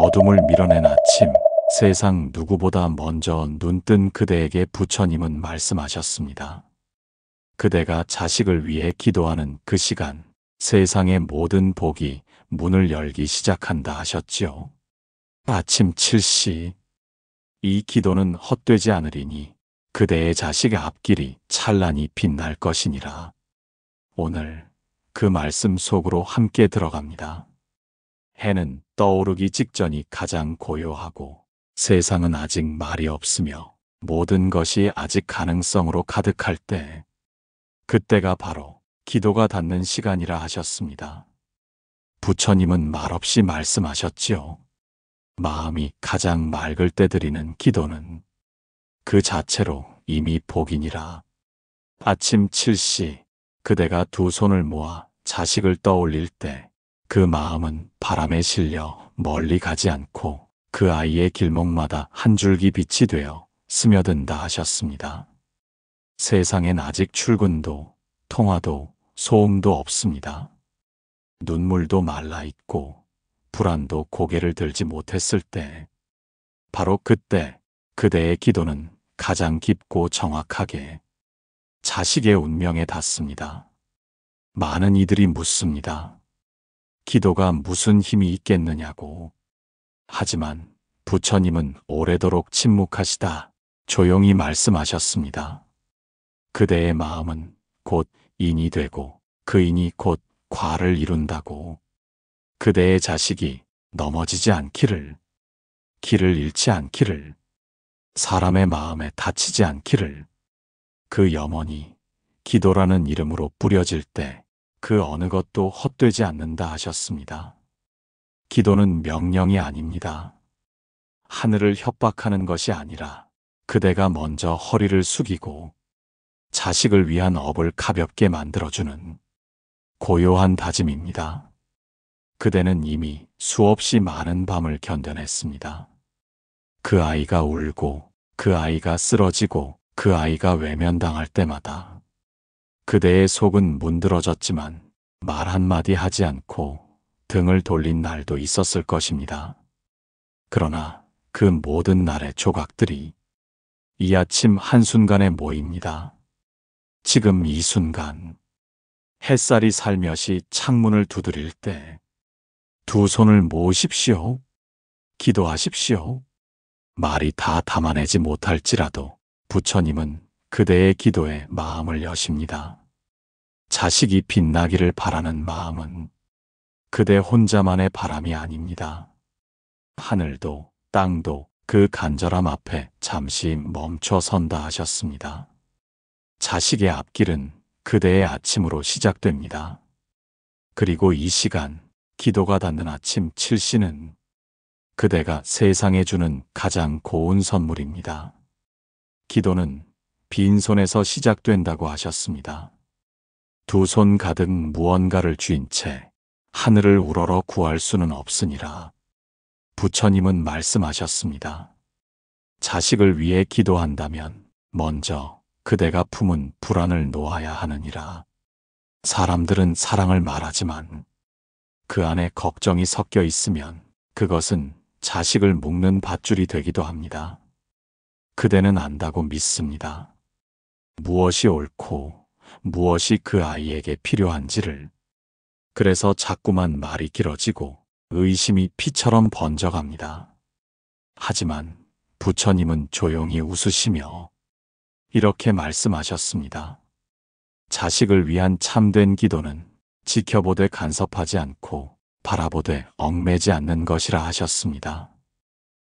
어둠을 밀어낸 아침, 세상 누구보다 먼저 눈뜬 그대에게 부처님은 말씀하셨습니다. 그대가 자식을 위해 기도하는 그 시간, 세상의 모든 복이 문을 열기 시작한다 하셨지요. 아침 7시, 이 기도는 헛되지 않으리니 그대의 자식의 앞길이 찬란히 빛날 것이니라. 오늘 그 말씀 속으로 함께 들어갑니다. 해는 떠오르기 직전이 가장 고요하고 세상은 아직 말이 없으며 모든 것이 아직 가능성으로 가득할 때, 그때가 바로 기도가 닿는 시간이라 하셨습니다. 부처님은 말없이 말씀하셨지요. 마음이 가장 맑을 때 드리는 기도는 그 자체로 이미 복이니라. 아침 7시, 그대가 두 손을 모아 자식을 떠올릴 때 그 마음은 바람에 실려 멀리 가지 않고 그 아이의 길목마다 한 줄기 빛이 되어 스며든다 하셨습니다. 세상엔 아직 출근도, 통화도, 소음도 없습니다. 눈물도 말라 있고 불안도 고개를 들지 못했을 때, 바로 그때 그대의 기도는 가장 깊고 정확하게 자식의 운명에 닿습니다. 많은 이들이 묻습니다. 기도가 무슨 힘이 있겠느냐고. 하지만 부처님은 오래도록 침묵하시다 조용히 말씀하셨습니다. 그대의 마음은 곧 인이 되고 그 인이 곧 과를 이룬다고. 그대의 자식이 넘어지지 않기를, 길을 잃지 않기를, 사람의 마음에 다치지 않기를, 그 염원이 기도라는 이름으로 뿌려질 때 그 어느 것도 헛되지 않는다 하셨습니다. 기도는 명령이 아닙니다. 하늘을 협박하는 것이 아니라 그대가 먼저 허리를 숙이고 자식을 위한 업을 가볍게 만들어주는 고요한 다짐입니다. 그대는 이미 수없이 많은 밤을 견뎌냈습니다. 그 아이가 울고, 그 아이가 쓰러지고, 그 아이가 외면당할 때마다 그대의 속은 문드러졌지만 말 한마디 하지 않고 등을 돌린 날도 있었을 것입니다. 그러나 그 모든 날의 조각들이 이 아침 한순간에 모입니다. 지금 이 순간, 햇살이 살며시 창문을 두드릴 때 두 손을 모으십시오. 기도하십시오. 말이 다 담아내지 못할지라도 부처님은 그대의 기도에 마음을 여십니다. 자식이 빛나기를 바라는 마음은 그대 혼자만의 바람이 아닙니다. 하늘도 땅도 그 간절함 앞에 잠시 멈춰 선다 하셨습니다. 자식의 앞길은 그대의 아침으로 시작됩니다. 그리고 이 시간, 기도가 닿는 아침 7시는 그대가 세상에 주는 가장 고운 선물입니다. 기도는 빈손에서 시작된다고 하셨습니다. 두 손 가득 무언가를 쥔 채 하늘을 우러러 구할 수는 없으니라. 부처님은 말씀하셨습니다. 자식을 위해 기도한다면 먼저 그대가 품은 불안을 놓아야 하느니라. 사람들은 사랑을 말하지만 그 안에 걱정이 섞여 있으면 그것은 자식을 묶는 밧줄이 되기도 합니다. 그대는 안다고 믿습니다. 무엇이 옳고 무엇이 그 아이에게 필요한지를. 그래서 자꾸만 말이 길어지고 의심이 피처럼 번져갑니다. 하지만 부처님은 조용히 웃으시며 이렇게 말씀하셨습니다. 자식을 위한 참된 기도는 지켜보되 간섭하지 않고 바라보되 얽매지 않는 것이라 하셨습니다.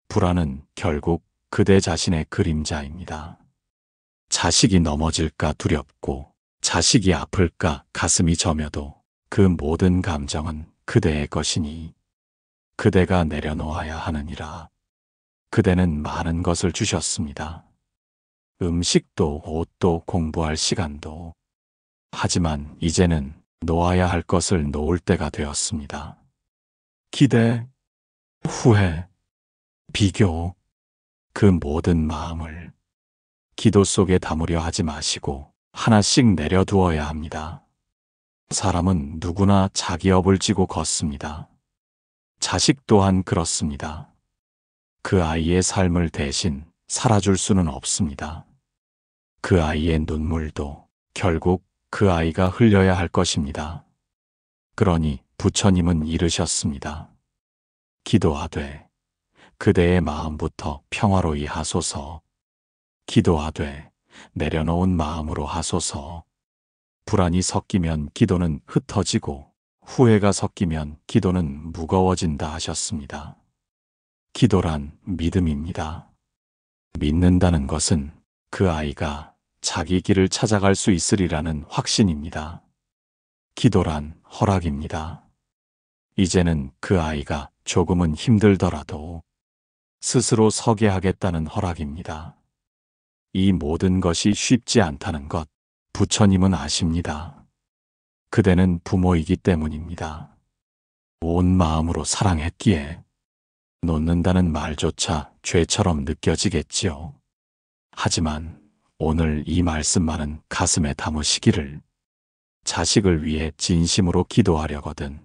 불안은 결국 그대 자신의 그림자입니다. 자식이 넘어질까 두렵고 자식이 아플까 가슴이 저며도 그 모든 감정은 그대의 것이니 그대가 내려놓아야 하느니라. 그대는 많은 것을 주셨습니다. 음식도 옷도 공부할 시간도. 하지만 이제는 놓아야 할 것을 놓을 때가 되었습니다. 기대, 후회, 비교, 그 모든 마음을 기도 속에 담으려 하지 마시고 하나씩 내려두어야 합니다. 사람은 누구나 자기 업을 지고 걷습니다. 자식 또한 그렇습니다. 그 아이의 삶을 대신 살아줄 수는 없습니다. 그 아이의 눈물도 결국 그 아이가 흘려야 할 것입니다. 그러니 부처님은 이르셨습니다. 기도하되 그대의 마음부터 평화로이 하소서. 기도하되 내려놓은 마음으로 하소서. 불안이 섞이면 기도는 흩어지고 후회가 섞이면 기도는 무거워진다 하셨습니다. 기도란 믿음입니다. 믿는다는 것은 그 아이가 자기 길을 찾아갈 수 있으리라는 확신입니다. 기도란 허락입니다. 이제는 그 아이가 조금은 힘들더라도 스스로 서게 하겠다는 허락입니다. 이 모든 것이 쉽지 않다는 것 부처님은 아십니다. 그대는 부모이기 때문입니다. 온 마음으로 사랑했기에 놓는다는 말조차 죄처럼 느껴지겠지요. 하지만 오늘 이 말씀만은 가슴에 담으시기를. 자식을 위해 진심으로 기도하려거든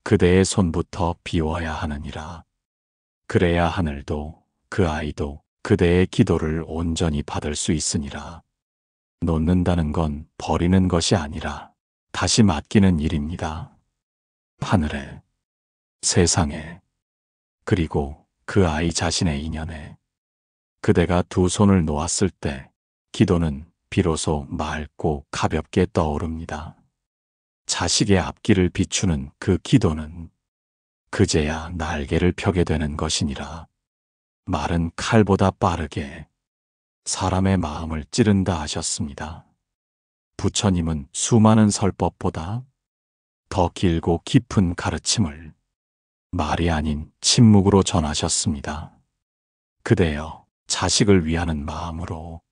그대의 손부터 비워야 하느니라. 그래야 하늘도 그 아이도 그대의 기도를 온전히 받을 수 있으니라. 놓는다는 건 버리는 것이 아니라 다시 맡기는 일입니다. 하늘에, 세상에, 그리고 그 아이 자신의 인연에 그대가 두 손을 놓았을 때 기도는 비로소 맑고 가볍게 떠오릅니다. 자식의 앞길을 비추는 그 기도는 그제야 날개를 펴게 되는 것이니라. 말은 칼보다 빠르게 사람의 마음을 찌른다 하셨습니다. 부처님은 수많은 설법보다 더 길고 깊은 가르침을 말이 아닌 침묵으로 전하셨습니다. 그대여, 자식을 위하는 마음으로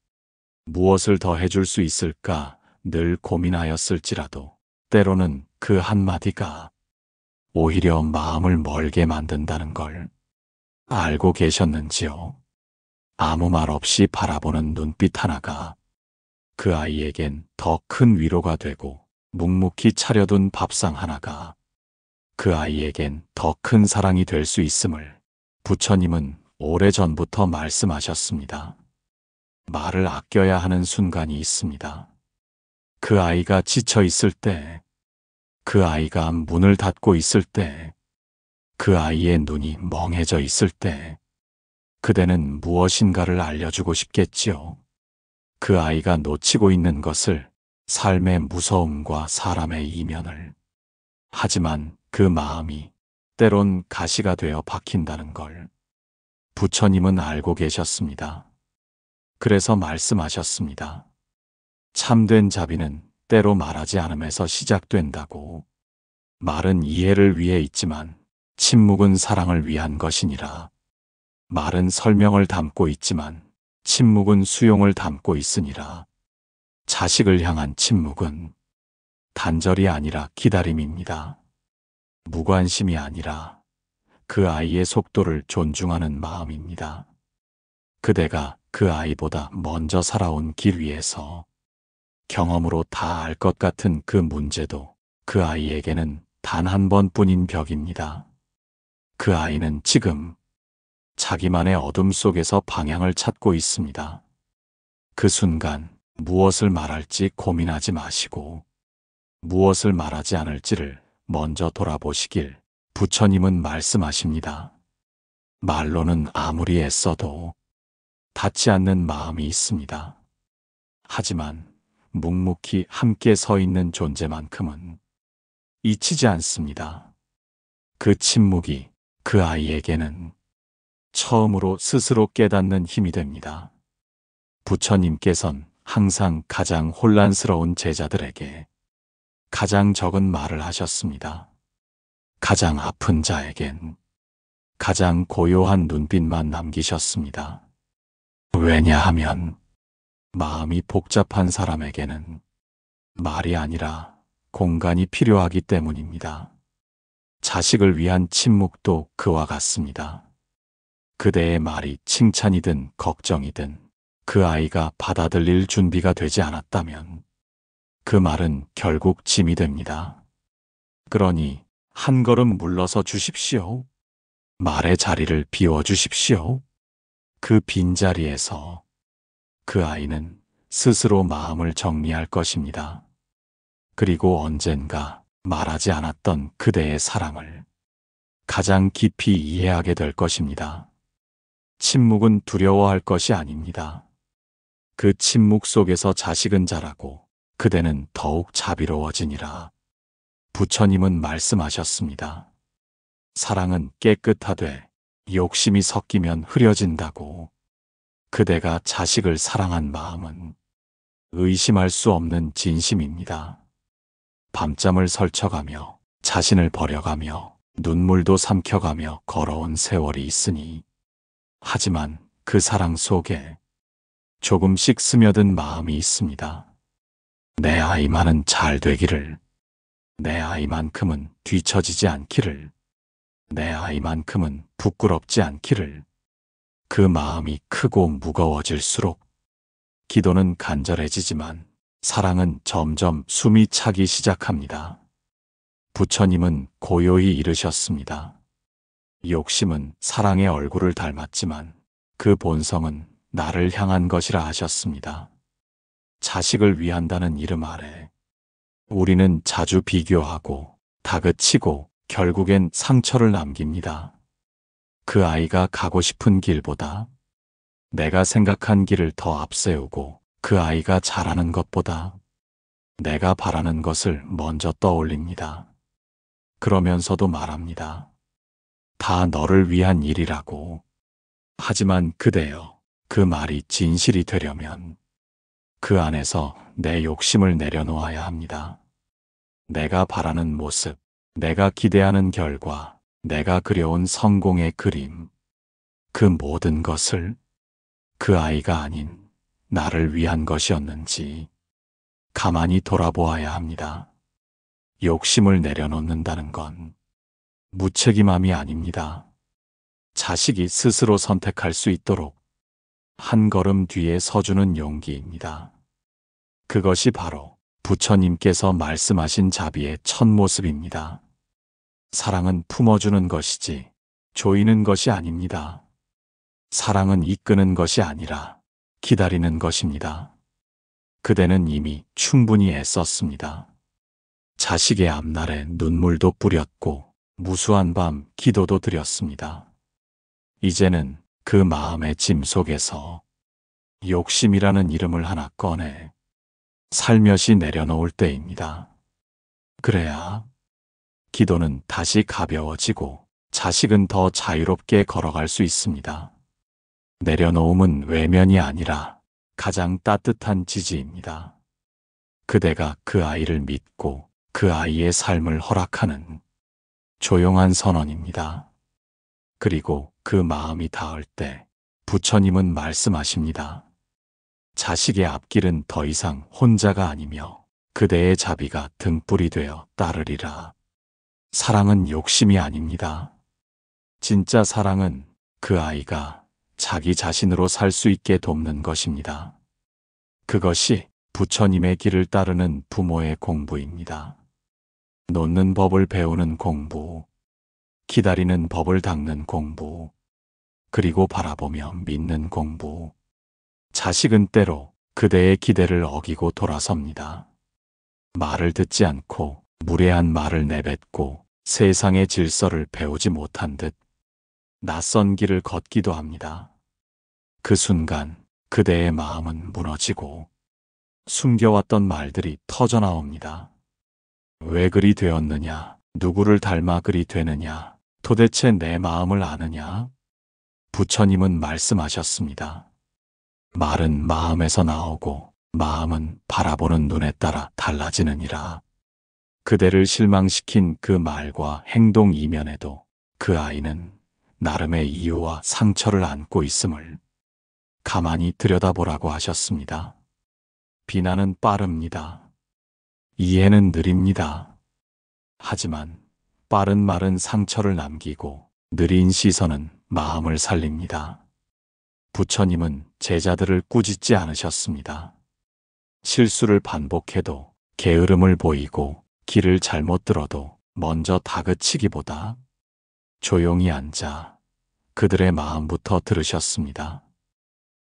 무엇을 더 해줄 수 있을까 늘 고민하였을지라도 때로는 그 한마디가 오히려 마음을 멀게 만든다는 걸 알고 계셨는지요? 아무 말 없이 바라보는 눈빛 하나가 그 아이에겐 더 큰 위로가 되고 묵묵히 차려둔 밥상 하나가 그 아이에겐 더 큰 사랑이 될 수 있음을 부처님은 오래전부터 말씀하셨습니다. 말을 아껴야 하는 순간이 있습니다. 그 아이가 지쳐 있을 때, 그 아이가 문을 닫고 있을 때, 그 아이의 눈이 멍해져 있을 때, 그대는 무엇인가를 알려주고 싶겠지요. 그 아이가 놓치고 있는 것을, 삶의 무서움과 사람의 이면을. 하지만 그 마음이 때론 가시가 되어 박힌다는 걸 부처님은 알고 계셨습니다. 그래서 말씀하셨습니다. 참된 자비는 때로 말하지 않음에서 시작된다고. 말은 이해를 위해 있지만 침묵은 사랑을 위한 것이니라. 말은 설명을 담고 있지만 침묵은 수용을 담고 있으니라. 자식을 향한 침묵은 단절이 아니라 기다림입니다. 무관심이 아니라 그 아이의 속도를 존중하는 마음입니다. 그대가 그 아이보다 먼저 살아온 길 위에서 경험으로 다 알 것 같은 그 문제도 그 아이에게는 단 한 번뿐인 벽입니다. 그 아이는 지금 자기만의 어둠 속에서 방향을 찾고 있습니다. 그 순간 무엇을 말할지 고민하지 마시고 무엇을 말하지 않을지를 먼저 돌아보시길 부처님은 말씀하십니다. 말로는 아무리 애써도 닿지 않는 마음이 있습니다. 하지만 묵묵히 함께 서 있는 존재만큼은 잊히지 않습니다. 그 침묵이 그 아이에게는 처음으로 스스로 깨닫는 힘이 됩니다. 부처님께선 항상 가장 혼란스러운 제자들에게 가장 적은 말을 하셨습니다. 가장 아픈 자에겐 가장 고요한 눈빛만 남기셨습니다. 왜냐하면 마음이 복잡한 사람에게는 말이 아니라 공간이 필요하기 때문입니다. 자식을 위한 침묵도 그와 같습니다. 그대의 말이 칭찬이든 걱정이든 그 아이가 받아들일 준비가 되지 않았다면 그 말은 결국 짐이 됩니다. 그러니 한 걸음 물러서 주십시오. 말의 자리를 비워주십시오. 그 빈자리에서 그 아이는 스스로 마음을 정리할 것입니다. 그리고 언젠가 말하지 않았던 그대의 사랑을 가장 깊이 이해하게 될 것입니다. 침묵은 두려워할 것이 아닙니다. 그 침묵 속에서 자식은 자라고 그대는 더욱 자비로워지니라. 부처님은 말씀하셨습니다. 사랑은 깨끗하되 욕심이 섞이면 흐려진다고. 그대가 자식을 사랑한 마음은 의심할 수 없는 진심입니다. 밤잠을 설쳐가며 자신을 버려가며 눈물도 삼켜가며 걸어온 세월이 있으니, 하지만 그 사랑 속에 조금씩 스며든 마음이 있습니다. 내 아이만은 잘 되기를, 내 아이만큼은 뒤처지지 않기를, 내 아이만큼은 부끄럽지 않기를. 그 마음이 크고 무거워질수록 기도는 간절해지지만 사랑은 점점 숨이 차기 시작합니다. 부처님은 고요히 이르셨습니다. 욕심은 사랑의 얼굴을 닮았지만 그 본성은 나를 향한 것이라 하셨습니다. 자식을 위한다는 이름 아래 우리는 자주 비교하고 다그치고 결국엔 상처를 남깁니다. 그 아이가 가고 싶은 길보다 내가 생각한 길을 더 앞세우고 그 아이가 잘하는 것보다 내가 바라는 것을 먼저 떠올립니다. 그러면서도 말합니다. 다 너를 위한 일이라고. 하지만 그대여, 그 말이 진실이 되려면 그 안에서 내 욕심을 내려놓아야 합니다. 내가 바라는 모습, 내가 기대하는 결과, 내가 그려온 성공의 그림, 그 모든 것을 그 아이가 아닌 나를 위한 것이었는지 가만히 돌아보아야 합니다. 욕심을 내려놓는다는 건 무책임함이 아닙니다. 자식이 스스로 선택할 수 있도록 한 걸음 뒤에 서주는 용기입니다. 그것이 바로 부처님께서 말씀하신 자비의 첫 모습입니다. 사랑은 품어주는 것이지 조이는 것이 아닙니다. 사랑은 이끄는 것이 아니라 기다리는 것입니다. 그대는 이미 충분히 애썼습니다. 자식의 앞날에 눈물도 뿌렸고 무수한 밤 기도도 드렸습니다. 이제는 그 마음의 짐 속에서 욕심이라는 이름을 하나 꺼내 살며시 내려놓을 때입니다. 그래야 기도는 다시 가벼워지고 자식은 더 자유롭게 걸어갈 수 있습니다. 내려놓음은 외면이 아니라 가장 따뜻한 지지입니다. 그대가 그 아이를 믿고 그 아이의 삶을 허락하는 조용한 선언입니다. 그리고 그 마음이 닿을 때 부처님은 말씀하십니다. 자식의 앞길은 더 이상 혼자가 아니며 그대의 자비가 등불이 되어 따르리라. 사랑은 욕심이 아닙니다. 진짜 사랑은 그 아이가 자기 자신으로 살 수 있게 돕는 것입니다. 그것이 부처님의 길을 따르는 부모의 공부입니다. 놓는 법을 배우는 공부, 기다리는 법을 닦는 공부, 그리고 바라보며 믿는 공부. 자식은 때로 그대의 기대를 어기고 돌아섭니다. 말을 듣지 않고 무례한 말을 내뱉고 세상의 질서를 배우지 못한 듯 낯선 길을 걷기도 합니다. 그 순간 그대의 마음은 무너지고 숨겨왔던 말들이 터져나옵니다. 왜 그리 되었느냐? 누구를 닮아 그리 되느냐? 도대체 내 마음을 아느냐? 부처님은 말씀하셨습니다. 말은 마음에서 나오고 마음은 바라보는 눈에 따라 달라지느니라. 그대를 실망시킨 그 말과 행동 이면에도 그 아이는 나름의 이유와 상처를 안고 있음을 가만히 들여다보라고 하셨습니다. 비난은 빠릅니다. 이해는 느립니다. 하지만 빠른 말은 상처를 남기고 느린 시선은 마음을 살립니다. 부처님은 제자들을 꾸짖지 않으셨습니다. 실수를 반복해도 게으름을 보이고 길을 잘못 들어도 먼저 다그치기보다 조용히 앉아 그들의 마음부터 들으셨습니다.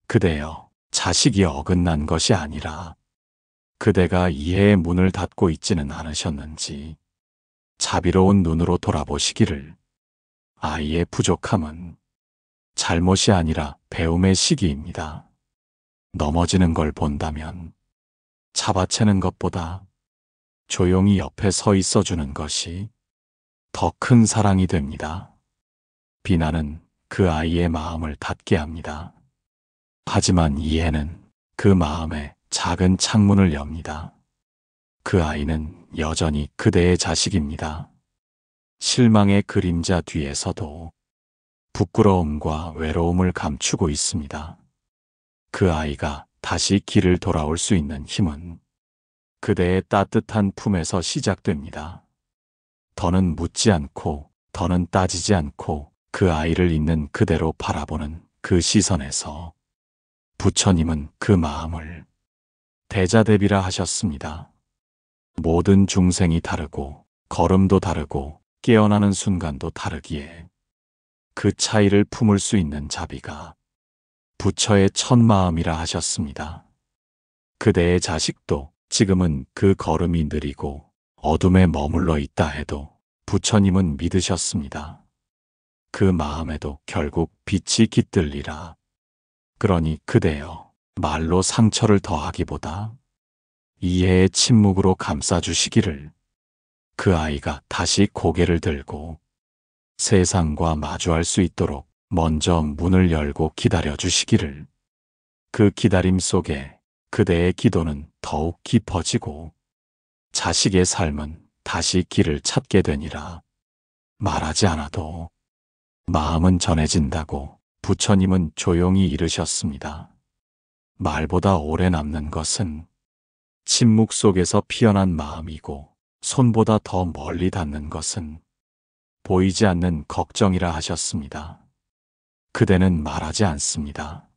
그대여, 자식이 어긋난 것이 아니라 그대가 이해의 문을 닫고 있지는 않으셨는지 자비로운 눈으로 돌아보시기를. 아이의 부족함은 잘못이 아니라 배움의 시기입니다. 넘어지는 걸 본다면 잡아채는 것보다 조용히 옆에 서 있어주는 것이 더 큰 사랑이 됩니다. 비난은 그 아이의 마음을 닫게 합니다. 하지만 이해는 그 마음에 작은 창문을 엽니다. 그 아이는 여전히 그대의 자식입니다. 실망의 그림자 뒤에서도 부끄러움과 외로움을 감추고 있습니다. 그 아이가 다시 길을 돌아올 수 있는 힘은 그대의 따뜻한 품에서 시작됩니다. 더는 묻지 않고, 더는 따지지 않고 그 아이를 있는 그대로 바라보는 그 시선에서 부처님은 그 마음을 대자대비라 하셨습니다. 모든 중생이 다르고 걸음도 다르고 깨어나는 순간도 다르기에 그 차이를 품을 수 있는 자비가 부처의 첫 마음이라 하셨습니다. 그대의 자식도 지금은 그 걸음이 느리고 어둠에 머물러 있다 해도 부처님은 믿으셨습니다. 그 마음에도 결국 빛이 깃들리라. 그러니 그대여, 말로 상처를 더하기보다 이해의 침묵으로 감싸주시기를. 그 아이가 다시 고개를 들고 세상과 마주할 수 있도록 먼저 문을 열고 기다려주시기를. 그 기다림 속에 그대의 기도는 더욱 깊어지고 자식의 삶은 다시 길을 찾게 되니라. 말하지 않아도 마음은 전해진다고 부처님은 조용히 이르셨습니다. 말보다 오래 남는 것은 침묵 속에서 피어난 마음이고 손보다 더 멀리 닿는 것은 보이지 않는 걱정이라 하셨습니다. 그대는 말하지 않습니다.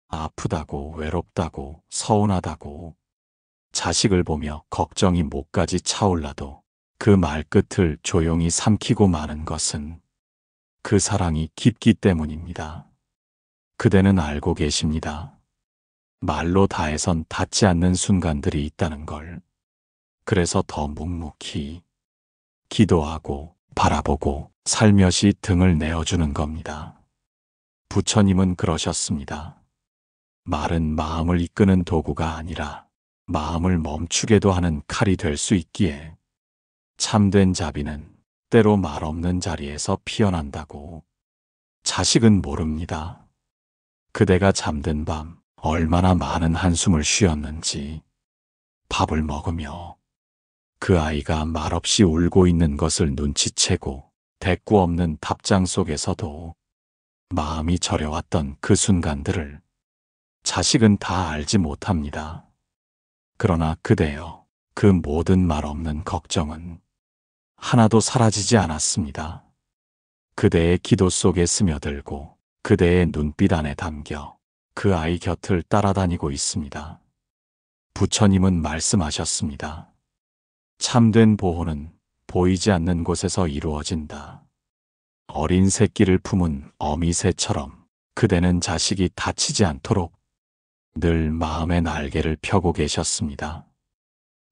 아프다고, 외롭다고, 서운하다고 자식을 보며 걱정이 목까지 차올라도 그 말끝을 조용히 삼키고 마는 것은 그 사랑이 깊기 때문입니다. 그대는 알고 계십니다. 말로 다해선 닿지 않는 순간들이 있다는 걸. 그래서 더 묵묵히 기도하고 바라보고 살며시 등을 내어주는 겁니다. 부처님은 그러셨습니다. 말은 마음을 이끄는 도구가 아니라 마음을 멈추게도 하는 칼이 될 수 있기에 참된 자비는 때로 말 없는 자리에서 피어난다고. 자식은 모릅니다. 그대가 잠든 밤 얼마나 많은 한숨을 쉬었는지. 밥을 먹으며 그 아이가 말없이 울고 있는 것을 눈치채고 대꾸 없는 답장 속에서도 마음이 저려왔던 그 순간들을 자식은 다 알지 못합니다. 그러나 그대여, 그 모든 말 없는 걱정은 하나도 사라지지 않았습니다. 그대의 기도 속에 스며들고 그대의 눈빛 안에 담겨 그 아이 곁을 따라다니고 있습니다. 부처님은 말씀하셨습니다. 참된 보호는 보이지 않는 곳에서 이루어진다. 어린 새끼를 품은 어미새처럼 그대는 자식이 다치지 않도록 늘 마음의 날개를 펴고 계셨습니다.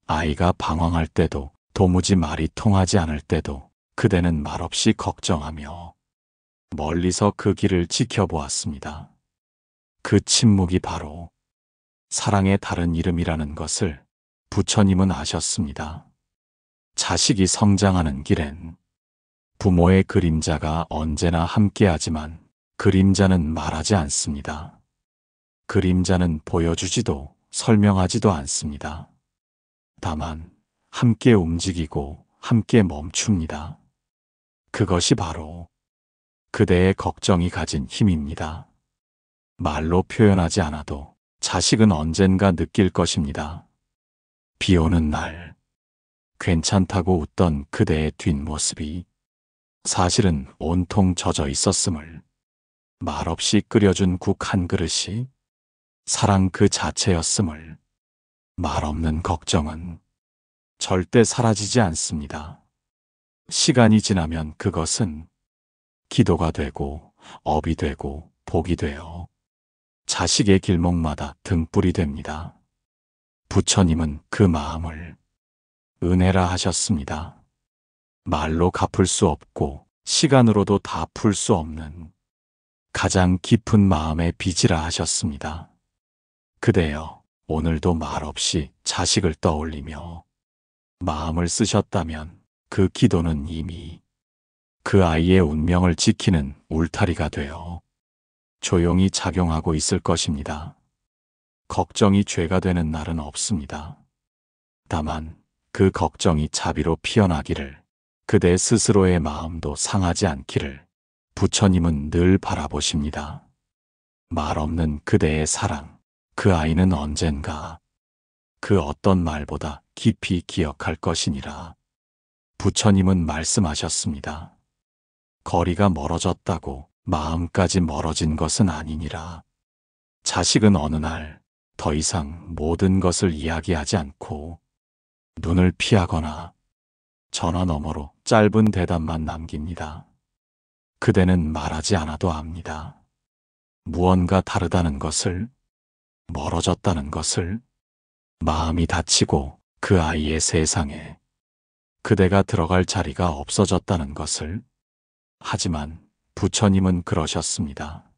아이가 방황할 때도 도무지 말이 통하지 않을 때도 그대는 말없이 걱정하며 멀리서 그 길을 지켜보았습니다. 그 침묵이 바로 사랑의 다른 이름이라는 것을 부처님은 아셨습니다. 자식이 성장하는 길엔 부모의 그림자가 언제나 함께하지만 그림자는 말하지 않습니다. 그림자는 보여주지도 설명하지도 않습니다. 다만 함께 움직이고 함께 멈춥니다. 그것이 바로 그대의 걱정이 가진 힘입니다. 말로 표현하지 않아도 자식은 언젠가 느낄 것입니다. 비 오는 날 괜찮다고 웃던 그대의 뒷모습이 사실은 온통 젖어 있었음을, 말없이 끓여준 국 한 그릇이 사랑 그 자체였음을. 말 없는 걱정은 절대 사라지지 않습니다. 시간이 지나면 그것은 기도가 되고 업이 되고 복이 되어 자식의 길목마다 등불이 됩니다. 부처님은 그 마음을 은혜라 하셨습니다. 말로 갚을 수 없고 시간으로도 다 풀 수 없는 가장 깊은 마음의 빚이라 하셨습니다. 그대여, 오늘도 말없이 자식을 떠올리며 마음을 쓰셨다면 그 기도는 이미 그 아이의 운명을 지키는 울타리가 되어 조용히 작용하고 있을 것입니다. 걱정이 죄가 되는 날은 없습니다. 다만 그 걱정이 자비로 피어나기를, 그대 스스로의 마음도 상하지 않기를 부처님은 늘 바라보십니다. 말 없는 그대의 사랑, 그 아이는 언젠가 그 어떤 말보다 깊이 기억할 것이니라 부처님은 말씀하셨습니다. 거리가 멀어졌다고 마음까지 멀어진 것은 아니니라. 자식은 어느 날 더 이상 모든 것을 이야기하지 않고 눈을 피하거나 전화 너머로 짧은 대답만 남깁니다. 그대는 말하지 않아도 압니다. 무언가 다르다는 것을, 멀어졌다는 것을, 마음이 닫히고 그 아이의 세상에 그대가 들어갈 자리가 없어졌다는 것을. 하지만 부처님은 그러셨습니다.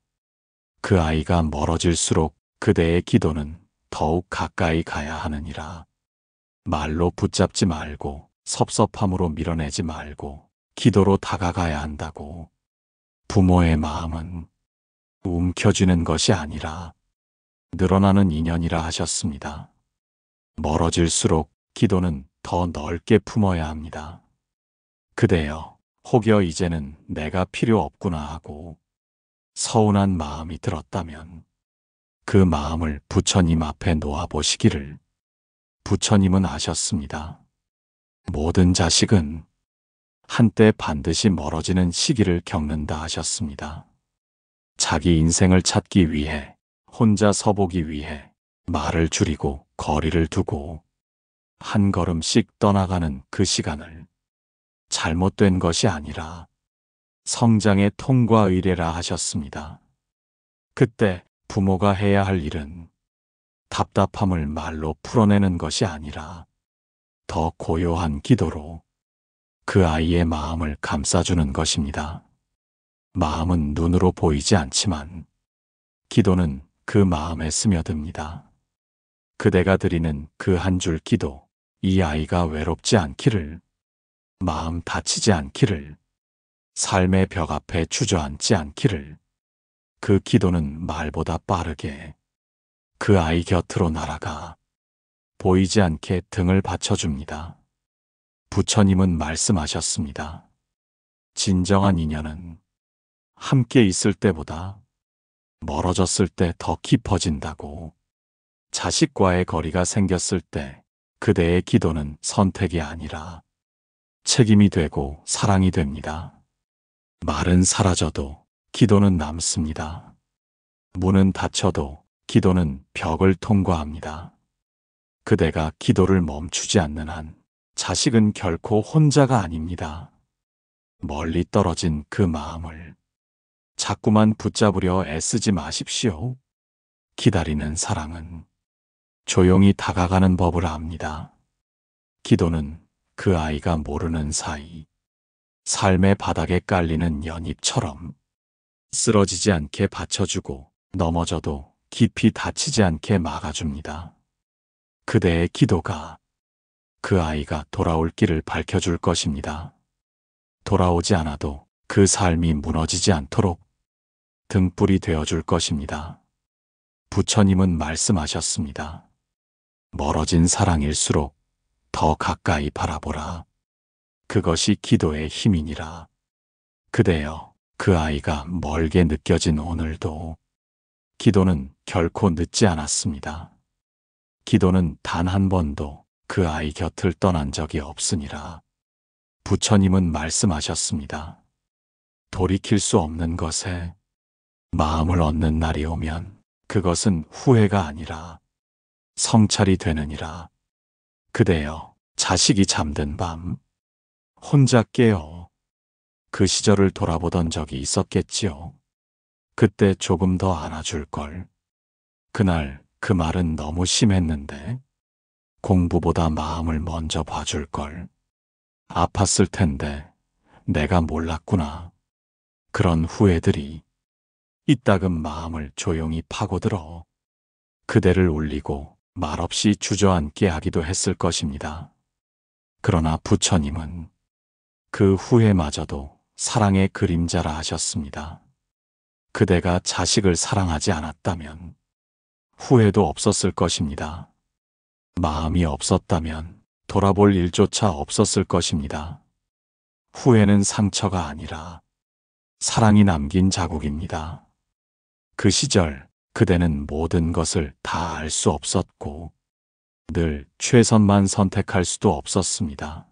그 아이가 멀어질수록 그대의 기도는 더욱 가까이 가야 하느니라. 말로 붙잡지 말고 섭섭함으로 밀어내지 말고 기도로 다가가야 한다고. 부모의 마음은 움켜쥐는 것이 아니라 늘어나는 인연이라 하셨습니다. 멀어질수록 기도는 더 넓게 품어야 합니다. 그대여, 혹여 이제는 내가 필요 없구나 하고 서운한 마음이 들었다면 그 마음을 부처님 앞에 놓아보시기를. 부처님은 아셨습니다. 모든 자식은 한때 반드시 멀어지는 시기를 겪는다 하셨습니다. 자기 인생을 찾기 위해, 혼자 서보기 위해 말을 줄이고 거리를 두고 한 걸음씩 떠나가는 그 시간을 잘못된 것이 아니라 성장의 통과 의례라 하셨습니다. 그때 부모가 해야 할 일은 답답함을 말로 풀어내는 것이 아니라 더 고요한 기도로 그 아이의 마음을 감싸주는 것입니다. 마음은 눈으로 보이지 않지만 기도는 그 마음에 스며듭니다. 그대가 드리는 그 한 줄 기도, 이 아이가 외롭지 않기를, 마음 다치지 않기를, 삶의 벽 앞에 주저앉지 않기를, 그 기도는 말보다 빠르게 그 아이 곁으로 날아가 보이지 않게 등을 받쳐줍니다. 부처님은 말씀하셨습니다. 진정한 인연은 함께 있을 때보다 멀어졌을 때 더 깊어진다고. 자식과의 거리가 생겼을 때 그대의 기도는 선택이 아니라 책임이 되고 사랑이 됩니다. 말은 사라져도 기도는 남습니다. 문은 닫혀도 기도는 벽을 통과합니다. 그대가 기도를 멈추지 않는 한 자식은 결코 혼자가 아닙니다. 멀리 떨어진 그 마음을 자꾸만 붙잡으려 애쓰지 마십시오. 기다리는 사랑은 조용히 다가가는 법을 압니다. 기도는 그 아이가 모르는 사이 삶의 바닥에 깔리는 연잎처럼 쓰러지지 않게 받쳐주고 넘어져도 깊이 다치지 않게 막아줍니다. 그대의 기도가 그 아이가 돌아올 길을 밝혀줄 것입니다. 돌아오지 않아도 그 삶이 무너지지 않도록 등불이 되어줄 것입니다. 부처님은 말씀하셨습니다. 멀어진 사랑일수록 더 가까이 바라보라. 그것이 기도의 힘이니라. 그대여, 그 아이가 멀게 느껴진 오늘도 기도는 결코 늦지 않았습니다. 기도는 단 한 번도 그 아이 곁을 떠난 적이 없으니라. 부처님은 말씀하셨습니다. 돌이킬 수 없는 것에 마음을 얻는 날이 오면 그것은 후회가 아니라 성찰이 되느니라. 그대여, 자식이 잠든 밤 혼자 깨어 그 시절을 돌아보던 적이 있었겠지요. 그때 조금 더 안아줄 걸. 그날 그 말은 너무 심했는데 공부보다 마음을 먼저 봐줄 걸. 아팠을 텐데 내가 몰랐구나. 그런 후회들이 이따금 마음을 조용히 파고들어 그대를 울리고 말없이 주저앉게 하기도 했을 것입니다. 그러나 부처님은 그 후회마저도 사랑의 그림자라 하셨습니다. 그대가 자식을 사랑하지 않았다면 후회도 없었을 것입니다. 마음이 없었다면 돌아볼 일조차 없었을 것입니다. 후회는 상처가 아니라 사랑이 남긴 자국입니다. 그 시절 그대는 모든 것을 다 알 수 없었고 늘 최선만 선택할 수도 없었습니다.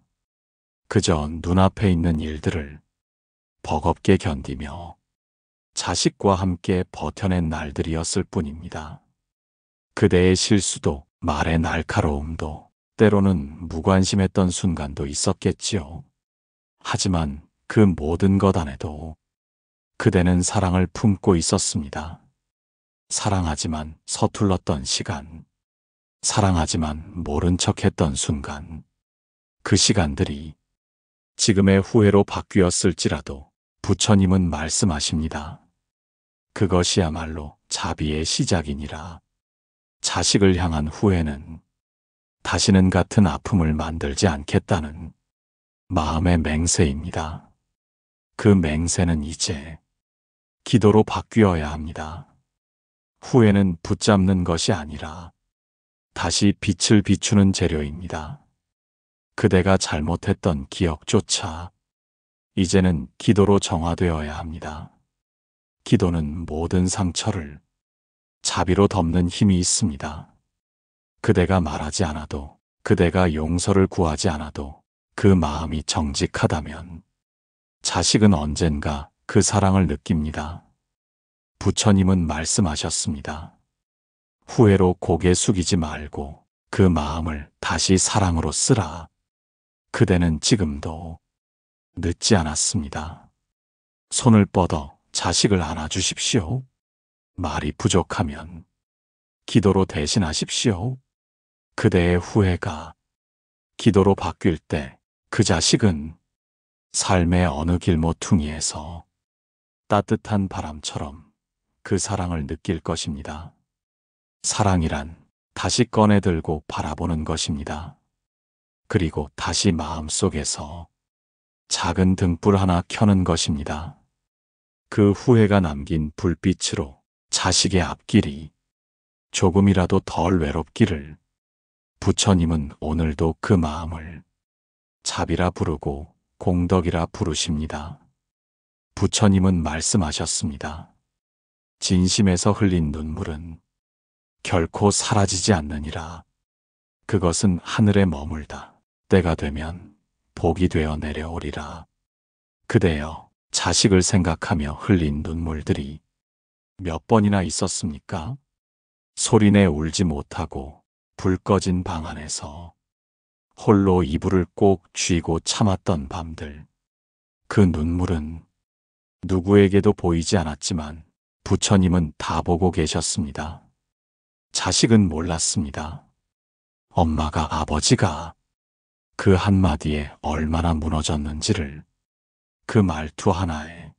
그저 눈앞에 있는 일들을 버겁게 견디며 자식과 함께 버텨낸 날들이었을 뿐입니다. 그대의 실수도 말의 날카로움도 때로는 무관심했던 순간도 있었겠지요. 하지만 그 모든 것 안에도 그대는 사랑을 품고 있었습니다. 사랑하지만 서툴렀던 시간, 사랑하지만 모른 척했던 순간, 그 시간들이 지금의 후회로 바뀌었을지라도 부처님은 말씀하십니다. 그것이야말로 자비의 시작이니라. 자식을 향한 후회는 다시는 같은 아픔을 만들지 않겠다는 마음의 맹세입니다. 그 맹세는 이제 기도로 바뀌어야 합니다. 후회는 붙잡는 것이 아니라 다시 빛을 비추는 재료입니다. 그대가 잘못했던 기억조차 이제는 기도로 정화되어야 합니다. 기도는 모든 상처를 자비로 덮는 힘이 있습니다. 그대가 말하지 않아도, 그대가 용서를 구하지 않아도 그 마음이 정직하다면 자식은 언젠가 그 사랑을 느낍니다. 부처님은 말씀하셨습니다. 후회로 고개 숙이지 말고 그 마음을 다시 사랑으로 쓰라. 그대는 지금도 늦지 않았습니다. 손을 뻗어 자식을 안아주십시오. 말이 부족하면 기도로 대신하십시오. 그대의 후회가 기도로 바뀔 때 그 자식은 삶의 어느 길모퉁이에서 따뜻한 바람처럼 그 사랑을 느낄 것입니다. 사랑이란 다시 꺼내들고 바라보는 것입니다. 그리고 다시 마음속에서 작은 등불 하나 켜는 것입니다. 그 후회가 남긴 불빛으로 자식의 앞길이 조금이라도 덜 외롭기를 부처님은 오늘도 그 마음을 자비라 부르고 공덕이라 부르십니다. 부처님은 말씀하셨습니다. 진심에서 흘린 눈물은 결코 사라지지 않느니라. 그것은 하늘에 머물다 때가 되면 복이 되어 내려오리라. 그대여, 자식을 생각하며 흘린 눈물들이 몇 번이나 있었습니까? 소리내 울지 못하고 불 꺼진 방 안에서 홀로 이불을 꼭 쥐고 참았던 밤들. 그 눈물은 누구에게도 보이지 않았지만 부처님은 다 보고 계셨습니다. 자식은 몰랐습니다. 엄마가, 아버지가 그 한마디에 얼마나 무너졌는지를, 그 말투 하나에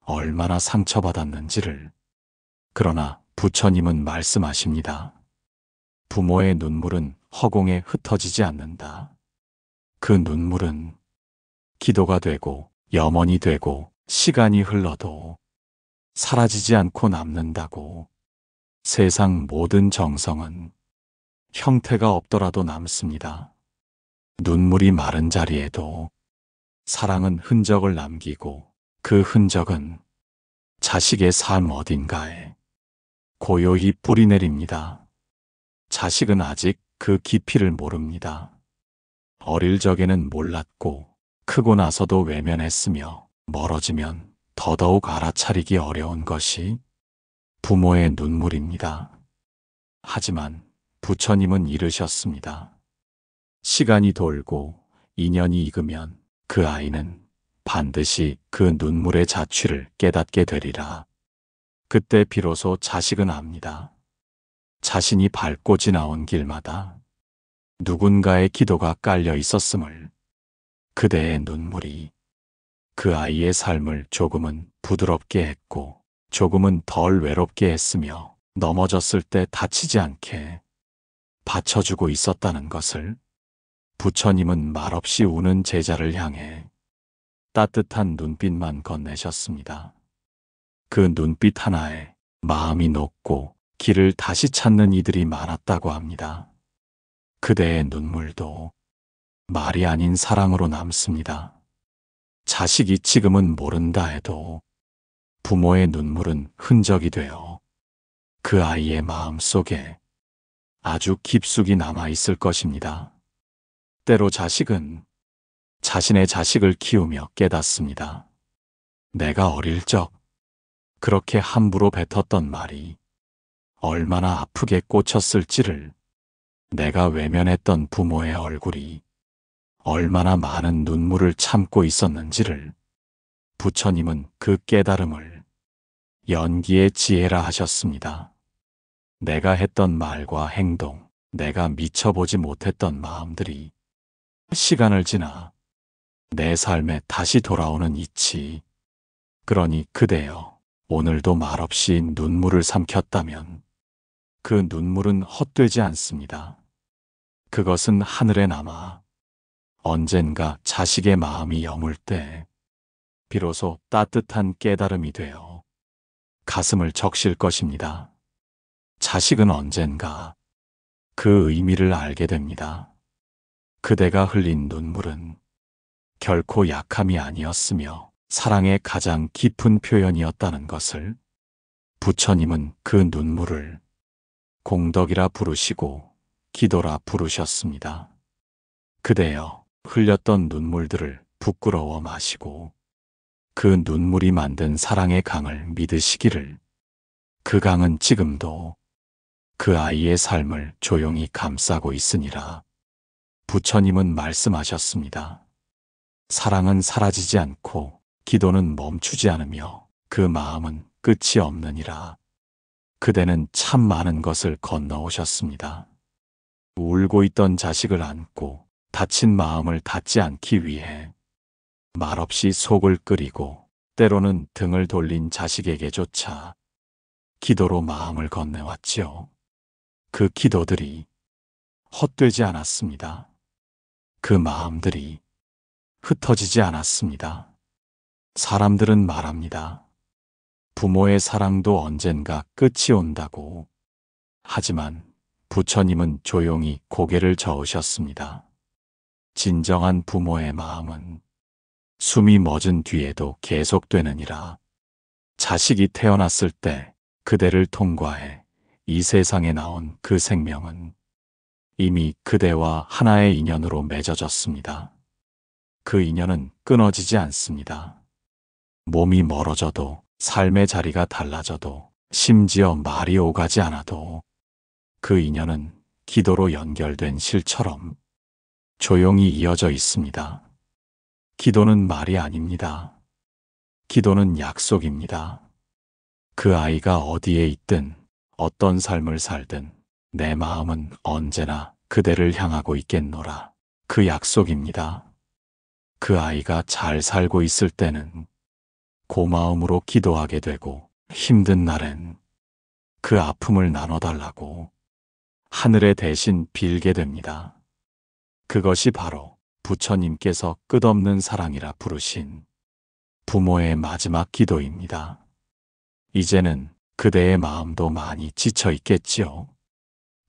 얼마나 상처받았는지를. 그러나 부처님은 말씀하십니다. 부모의 눈물은 허공에 흩어지지 않는다. 그 눈물은 기도가 되고 염원이 되고 시간이 흘러도 사라지지 않고 남는다고. 세상 모든 정성은 형태가 없더라도 남습니다. 눈물이 마른 자리에도 사랑은 흔적을 남기고 그 흔적은 자식의 삶 어딘가에 고요히 뿌리내립니다. 자식은 아직 그 깊이를 모릅니다. 어릴 적에는 몰랐고 크고 나서도 외면했으며 멀어지면 더더욱 알아차리기 어려운 것이 부모의 눈물입니다. 하지만 부처님은 이르셨습니다. 시간이 돌고 인연이 익으면 그 아이는 반드시 그 눈물의 자취를 깨닫게 되리라. 그때 비로소 자식은 압니다. 자신이 밟고 지나온 길마다 누군가의 기도가 깔려 있었음을. 그대의 눈물이 그 아이의 삶을 조금은 부드럽게 했고 조금은 덜 외롭게 했으며 넘어졌을 때 다치지 않게 받쳐주고 있었다는 것을 부처님은 말없이 우는 제자를 향해 따뜻한 눈빛만 건네셨습니다. 그 눈빛 하나에 마음이 녹고 길을 다시 찾는 이들이 많았다고 합니다. 그대의 눈물도 말이 아닌 사랑으로 남습니다. 자식이 지금은 모른다 해도 부모의 눈물은 흔적이 되어 그 아이의 마음 속에 아주 깊숙이 남아있을 것입니다. 때로 자식은 자신의 자식을 키우며 깨닫습니다. 내가 어릴 적 그렇게 함부로 뱉었던 말이 얼마나 아프게 꽂혔을지를, 내가 외면했던 부모의 얼굴이 얼마나 많은 눈물을 참고 있었는지를 부처님은 그 깨달음을 연기의 지혜라 하셨습니다. 내가 했던 말과 행동, 내가 미쳐보지 못했던 마음들이 시간을 지나 내 삶에 다시 돌아오는 이치. 그러니 그대여, 오늘도 말없이 눈물을 삼켰다면 그 눈물은 헛되지 않습니다. 그것은 하늘에 남아 언젠가 자식의 마음이 여물 때 비로소 따뜻한 깨달음이 되어 가슴을 적실 것입니다. 자식은 언젠가 그 의미를 알게 됩니다. 그대가 흘린 눈물은 결코 약함이 아니었으며 사랑의 가장 깊은 표현이었다는 것을 부처님은 그 눈물을 공덕이라 부르시고 기도라 부르셨습니다. 그대여, 흘렸던 눈물들을 부끄러워 마시고 그 눈물이 만든 사랑의 강을 믿으시기를. 그 강은 지금도 그 아이의 삶을 조용히 감싸고 있으니라. 부처님은 말씀하셨습니다. 사랑은 사라지지 않고 기도는 멈추지 않으며 그 마음은 끝이 없느니라. 그대는 참 많은 것을 건너오셨습니다. 울고 있던 자식을 안고 다친 마음을 닫지 않기 위해 말없이 속을 끓이고 때로는 등을 돌린 자식에게조차 기도로 마음을 건네왔지요. 그 기도들이 헛되지 않았습니다. 그 마음들이 흩어지지 않았습니다. 사람들은 말합니다. 부모의 사랑도 언젠가 끝이 온다고. 하지만 부처님은 조용히 고개를 저으셨습니다. 진정한 부모의 마음은 숨이 멎은 뒤에도 계속되느니라. 자식이 태어났을 때 그대를 통과해 이 세상에 나온 그 생명은 이미 그대와 하나의 인연으로 맺어졌습니다. 그 인연은 끊어지지 않습니다. 몸이 멀어져도, 삶의 자리가 달라져도, 심지어 말이 오가지 않아도 그 인연은 기도로 연결된 실처럼 조용히 이어져 있습니다. 기도는 말이 아닙니다. 기도는 약속입니다. 그 아이가 어디에 있든 어떤 삶을 살든 내 마음은 언제나 그대를 향하고 있겠노라. 그 약속입니다. 그 아이가 잘 살고 있을 때는 고마움으로 기도하게 되고 힘든 날엔 그 아픔을 나눠달라고 하늘에 대신 빌게 됩니다. 그것이 바로 부처님께서 끝없는 사랑이라 부르신 부모의 마지막 기도입니다. 이제는 그대의 마음도 많이 지쳐 있겠지요.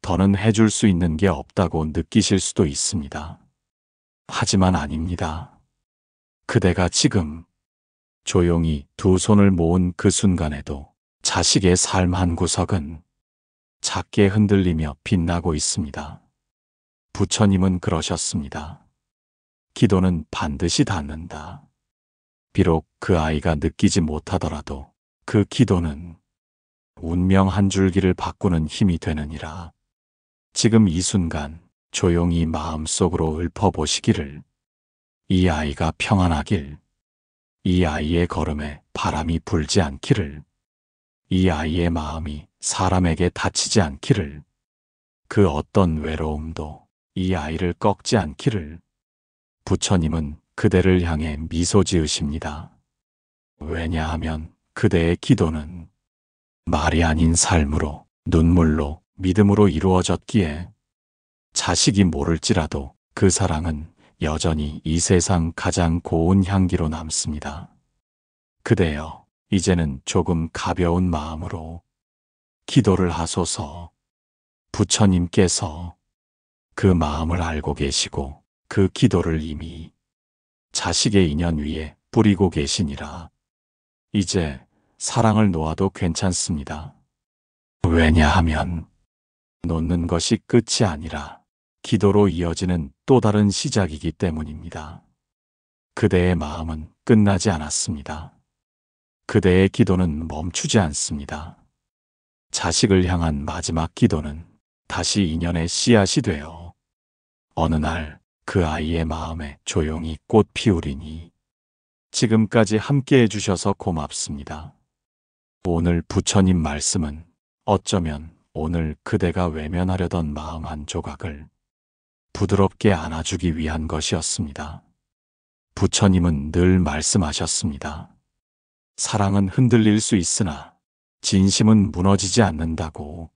더는 해줄 수 있는 게 없다고 느끼실 수도 있습니다. 하지만 아닙니다. 그대가 지금 조용히 두 손을 모은 그 순간에도 자식의 삶 한 구석은 작게 흔들리며 빛나고 있습니다. 부처님은 그러셨습니다. 기도는 반드시 닿는다. 비록 그 아이가 느끼지 못하더라도 그 기도는 운명 한 줄기를 바꾸는 힘이 되느니라. 지금 이 순간 조용히 마음속으로 읊어보시기를. 이 아이가 평안하길, 이 아이의 걸음에 바람이 불지 않기를, 이 아이의 마음이 사람에게 다치지 않기를, 그 어떤 외로움도 이 아이를 꺾지 않기를. 부처님은 그대를 향해 미소 지으십니다. 왜냐하면 그대의 기도는 말이 아닌 삶으로, 눈물로, 믿음으로 이루어졌기에 자식이 모를지라도 그 사랑은 여전히 이 세상 가장 고운 향기로 남습니다. 그대여, 이제는 조금 가벼운 마음으로 기도를 하소서. 부처님께서 그 마음을 알고 계시고 그 기도를 이미 자식의 인연 위에 뿌리고 계시니라. 이제 사랑을 놓아도 괜찮습니다. 왜냐하면 놓는 것이 끝이 아니라 기도로 이어지는 또 다른 시작이기 때문입니다. 그대의 마음은 끝나지 않았습니다. 그대의 기도는 멈추지 않습니다. 자식을 향한 마지막 기도는 다시 인연의 씨앗이 되어 어느 날 그 아이의 마음에 조용히 꽃 피우리니. 지금까지 함께 해주셔서 고맙습니다. 오늘 부처님 말씀은 어쩌면 오늘 그대가 외면하려던 마음 한 조각을 부드럽게 안아주기 위한 것이었습니다. 부처님은 늘 말씀하셨습니다. 사랑은 흔들릴 수 있으나 진심은 무너지지 않는다고.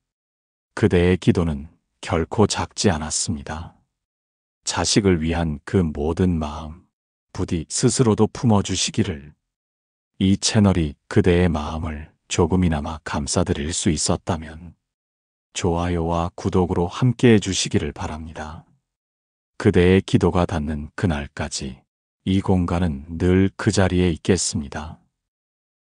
그대의 기도는 결코 작지 않았습니다. 자식을 위한 그 모든 마음, 부디 스스로도 품어주시기를. 이 채널이 그대의 마음을 조금이나마 감싸드릴 수 있었다면 좋아요와 구독으로 함께 해주시기를 바랍니다. 그대의 기도가 닿는 그날까지 이 공간은 늘 그 자리에 있겠습니다.